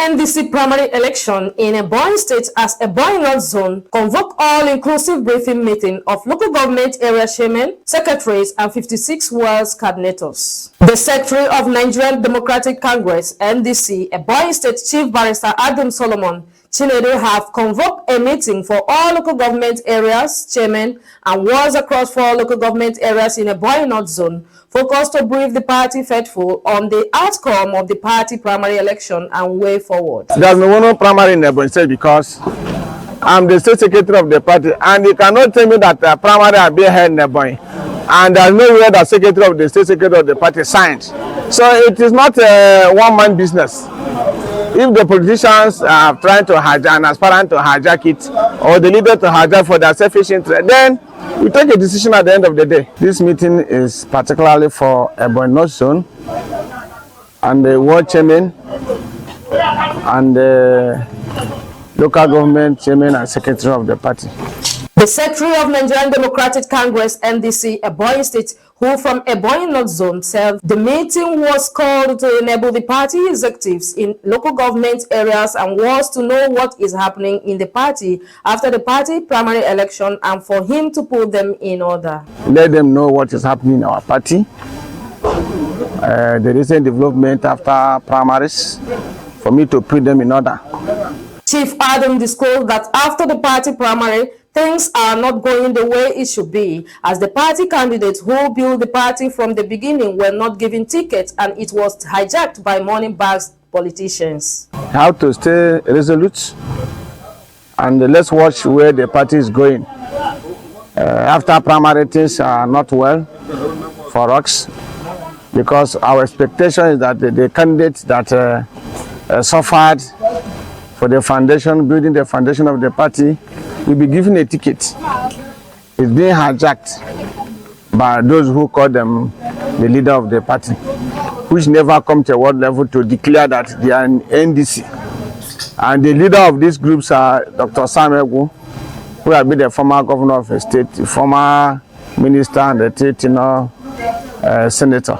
NDC primary election in Ebonyi State as Ebonyi North Zone convoke all-inclusive briefing meeting of local government area chairmen, secretaries, and 56 world coordinators. The Secretary of Nigerian Democratic Congress (NDC) Ebonyi State Chief Barrister Adum Solomon Chinedu have convoked a meeting for all local government areas chairmen and wards across 4 local government areas in Ebonyi North Zone, focused to brief the party faithful on the outcome of the party primary election and way forward. There's no primary in Ebonyi State because I'm the state secretary of the party, and you cannot tell me that the primary are being held in Ebonyi, and there's nowhere the secretary of the state secretary of the party signed. So it is not a one-man business. If the politicians are trying to hijack and aspirant to hijack it, or the leader to hijack for their selfish interest, then we take a decision at the end of the day. This meeting is particularly for Ebonyi North Zone and the ward chairman and the local government chairman and secretary of the party. The Secretary of Nigerian Democratic Congress (NDC) Ebonyi State, who from Ebonyi North Zone, said the meeting was called to enable the party executives in local government areas and wards to know what is happening in the party after the party primary election and for him to put them in order. Let them know what is happening in our party, the recent development after primaries, for me to put them in order. Chief Adum disclosed that after the party primary, things are not going the way it should be, as the party candidates who built the party from the beginning were not given tickets and it was hijacked by money bags politicians. How to stay resolute, and let's watch where the party is going. After primary, things are not well for us, because our expectation is that the candidates that suffered for the foundation, building the foundation of the party, will be given a ticket. It's being hijacked by those who call them the leader of the party, which never come to a world level to declare that they are in NDC. And the leader of these groups are Dr. Samegu, who has been the former governor of the state, the former minister, and the senator.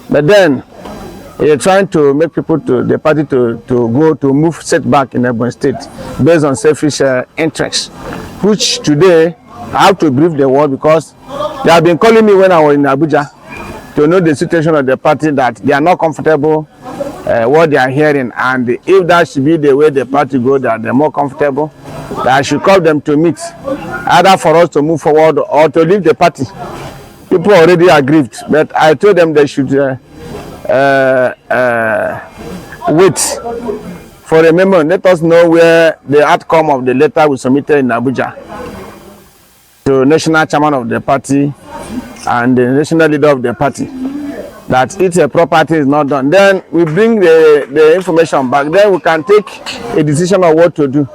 But then you're trying to make people to the party to move setback in Ebonyi State based on selfish interests, which today I have to brief the world, because they have been calling me when I was in Abuja to know the situation of the party, that they are not comfortable what they are hearing, and if that should be the way the party go, that they're more comfortable, that I should call them to meet, either for us to move forward or to leave the party. People already aggrieved, but I told them they should wait for a moment. Let us know where the outcome of the letter we submitted in Abuja to national chairman of the party and the national leader of the party, that if a property is not done, then we bring the information back, then we can take a decision of what to do.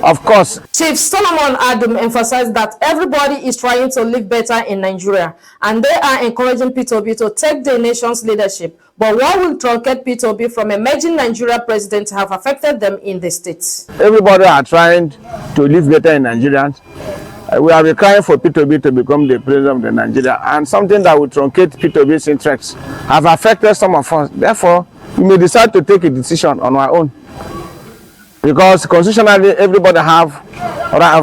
Of course, Chief Solomon Adum emphasized that everybody is trying to live better in Nigeria, and they are encouraging P2B to take the nation's leadership. But what will truncate P2B from emerging Nigeria president have affected them in the states? Everybody are trying to live better in Nigeria. We are requiring for P2B to become the president of the Nigeria, and something that will truncate P2B's interests have affected some of us. Therefore, we may decide to take a decision on our own, because constitutionally everybody have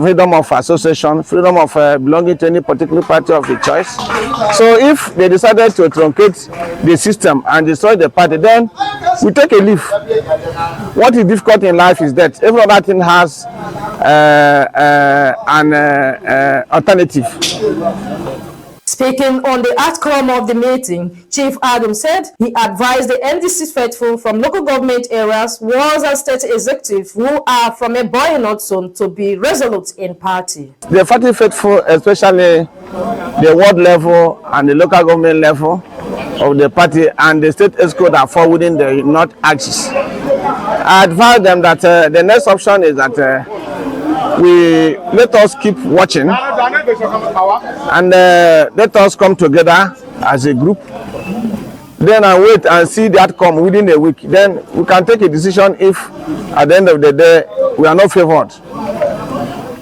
freedom of association, freedom of belonging to any particular party of the choice. So if they decided to truncate the system and destroy the party, then we take a leave. What is difficult in life is that every other thing has an alternative. Speaking on the outcome of the meeting, Chief Adum said he advised the NDC faithful from local government areas, wards and state executives who are from Ebonyi North Zone to be resolute in party. The party faithful, especially the ward level and the local government level of the party and the state exco that fall within the North axis, I advise them that the next option is that we let us keep watching and let us come together as a group, then I wait and see the outcome within a week. Then we can take a decision if at the end of the day we are not favored.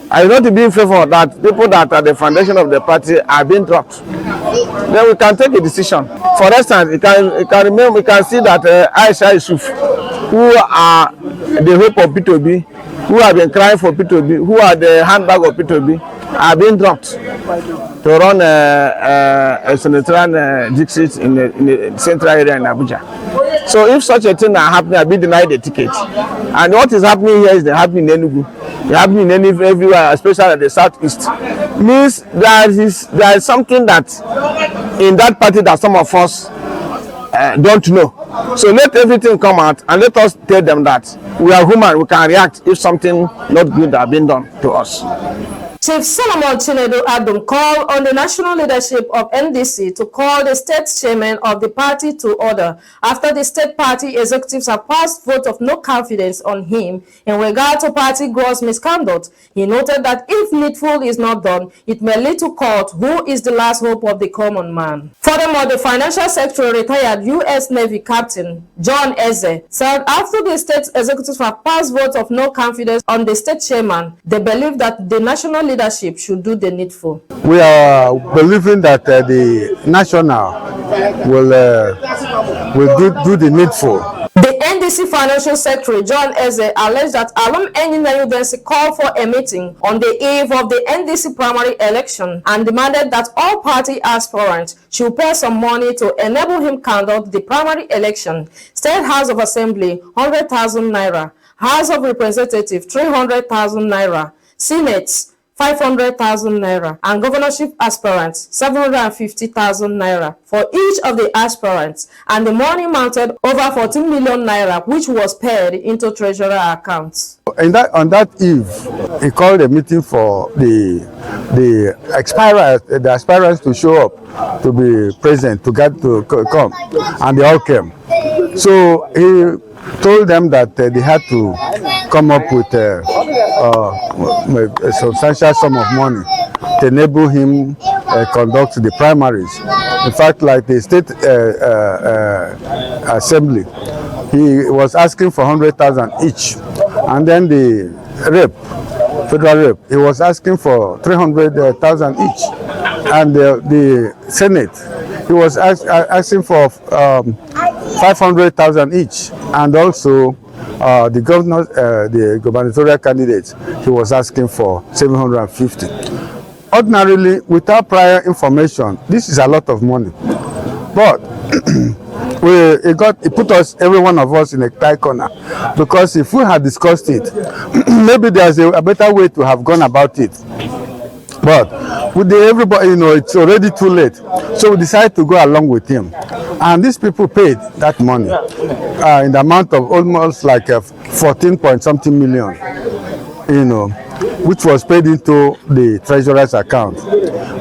I will not be in favor that people that are the foundation of the party are being dropped. Then we can take a decision. For instance, we can see that Aisha Yusuf, who are the hope of P2B, who have been crying for P2B, who are the handbag of P2B, are being dropped to run a senatorial district in the central area in Abuja. So if such a thing are happening, I'll be denied the ticket. And what is happening here is happening in Enugu. It's happening everywhere, especially at the southeast. Means there is something that in that party that some of us don't know. So let everything come out and let us tell them that we are human, we can react if something not good has been done to us. Chief Solomon Chinedu Adum called on the national leadership of NDC to call the state chairman of the party to order after the state party executives have passed vote of no confidence on him in regard to party gross misconduct. He noted that if needful is not done, it may lead to court, who is the last hope of the common man. Furthermore, the financial secretary, retired U.S. Navy Captain John Eze, said after the state executives have passed vote of no confidence on the state chairman, they believe that the national leadership should do the needful. We are believing that the national will do the needful. The NDC Financial Secretary John Eze alleged that Adum Solomon called for a meeting on the eve of the NDC primary election and demanded that all party aspirants should pay some money to enable him conduct the primary election. State House of Assembly 100,000 naira, House of Representatives 300,000 naira, Senate 500,000 naira, and governorship aspirants 750,000 naira for each of the aspirants, and the money mounted over 14 million naira, which was paid into treasurer accounts. On that eve, he called a meeting for the aspirants to show up, to be present, to come, and they all came. So he told them that they had to come up with a substantial sum of money to enable him conduct the primaries. In fact, like the state assembly, he was asking for 100,000 each, and then the federal rep, he was asking for 300,000 each, and the Senate, he was asking for 500,000 each, and also the gubernatorial candidate, he was asking for 750. Ordinarily, without prior information, this is a lot of money, but it put us, every one of us, in a tight corner, because if we had discussed it, maybe there's a better way to have gone about it. But with everybody, it's already too late. So we decided to go along with him. And these people paid that money in the amount of almost like 14 point something million, which was paid into the treasurer's account.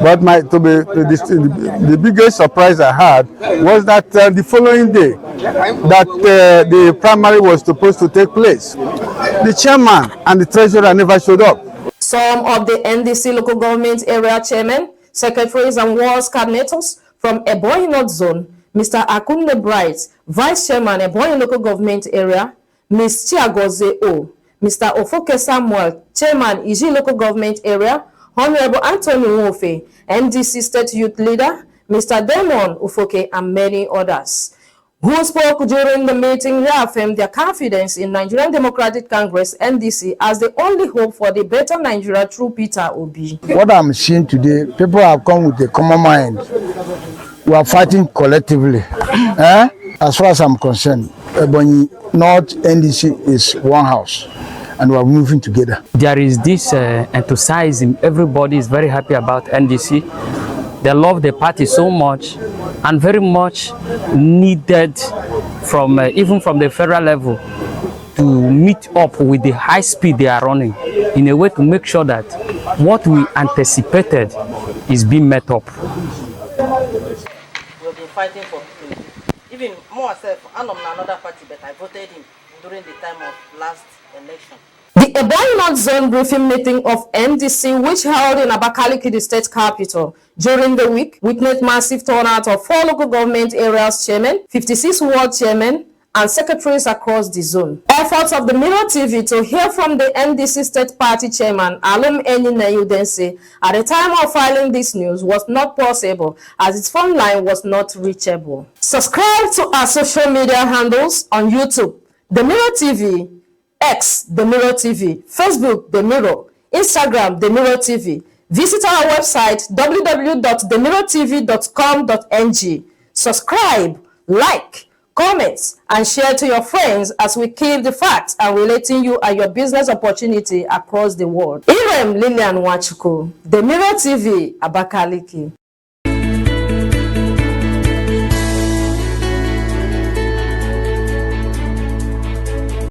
But the biggest surprise I had was that the following day, that the primary was supposed to take place, the chairman and the treasurer never showed up. Some of the NDC local government area chairmen, secretaries, and wards coordinators from Ebonyi North Zone, Mr. Akunle Bright, Vice Chairman, Ebonyi Local Government Area, Ms. Chiagoze O, Mr. Ofoke Samuel, Chairman, Iji Local Government Area, Honorable Anthony Wofe, NDC State Youth Leader, Mr. Damon Ufoke, and many others, who spoke during the meeting, reaffirmed their confidence in Nigerian Democratic Congress, NDC, as the only hope for the better Nigeria through Peter Obi. What I'm seeing today, people have come with a common mind. We are fighting collectively. As far as I'm concerned, Ebonyi North NDC is one house, and we are moving together. There is this enthusiasm. Everybody is very happy about NDC. They love the party so much, and very much needed from even from the federal level to meet up with the high speed they are running in a way to make sure that what we anticipated is being met up. We've been fighting for people. Even myself, I'm another party, but I voted him during the time of last election. The Ebonyi North Zone briefing meeting of NDC, which held in Abakaliki, the state capital, during the week, witnessed massive turnout of 4 local government areas chairmen, 56 ward chairmen, and secretaries across the zone. Efforts of the Mirror TV to hear from the NDC state party chairman, Adum Solomon, at the time of filing this news was not possible as its phone line was not reachable. Subscribe to our social media handles on YouTube, the Mirror TV, X, The Mirror TV, Facebook, The Mirror, Instagram, The Mirror TV. Visit our website www.themirrortv.com.ng. Subscribe, like, comment, and share to your friends as we keep the facts and relating you and your business opportunity across the world. Irem Lilian Wachuku, The Mirror TV, Abakaliki.